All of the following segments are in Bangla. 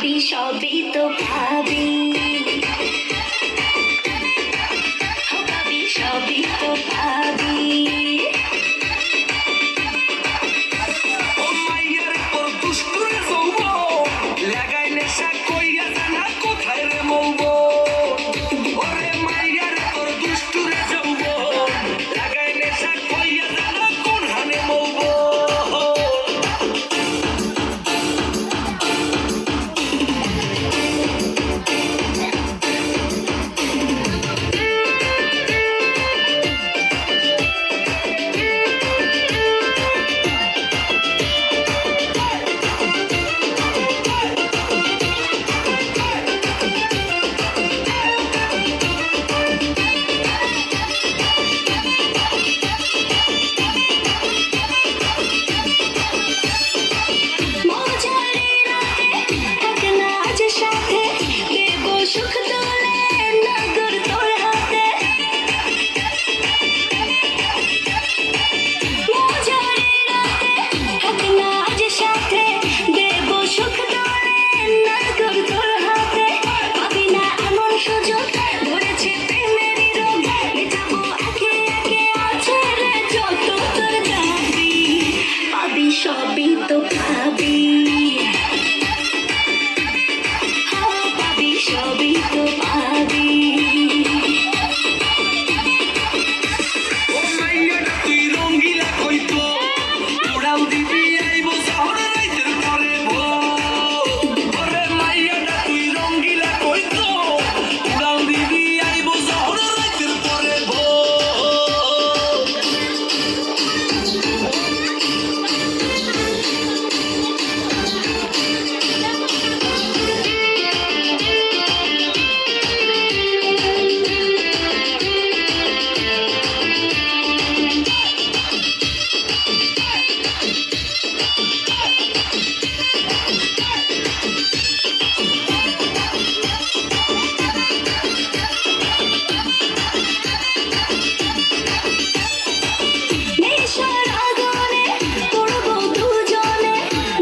পাবি সবই তো পাবি, পাবি সবই তো পাবি। ও মাইয়ার তোর দুষ্টুরে যৌবন লাগাই নেশা কইরা জানা কোথায় রে মৌবন। ওরে মাইয়ার তোর দুষ্টুরে যৌবন লাগাই নেশা কইরা জানা কোন হানে মৌবন। মজারে রাতে থাক না আজ সাথে, দেব সুখ তোলে নগর তোর হাতে। মজারে রাতে থাক না আজ সাথে, দেব সুখ তোলে নগর তোর হাতে। পাবি না এমন সুযোগ, ধরেছে প্রেমেরই রোগ, মেটাবো একে একে আছে রে যত তোর দাবি। পাবি সবই তো পাবি, পাবি সবই তো পাবি। ও মাইয়াটা তুই রঙ্গিলা কইতো উড়াল দিবি আইব শহর রাইতের পরে ভোর। ওরে মাইয়াটা তুই রঙ্গিলা কইতো উড়াল দিবি আইব শহর রাইতের পরে ভোর। নেশার আগুনে পড়বো দুজনে,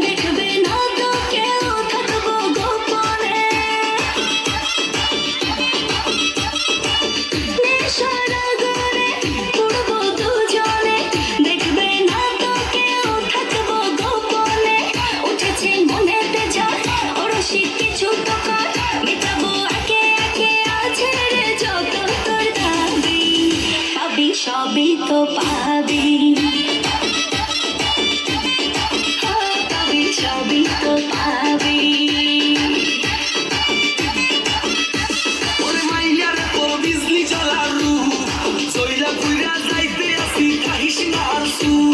দেখবে না তো কেউ, থাকবো গোপনে। নেশার আগুনে পড়বো দুজনে, দেখবে না তো কেউ, থাকবো গোপনে। উঠেছে মনেতে ঝড়, অরসিক কিছু তো কর, মেটাবো একে একে আছে রে যত তোর দাবি। পাবি সবই তো পাবি, পাবি সবই তো পাবি। ওরে মাইয়ার তোর বিজলি জ্বলা রূপ চইলা পুইরা যাইতে আসি কাহিস না আর সুর।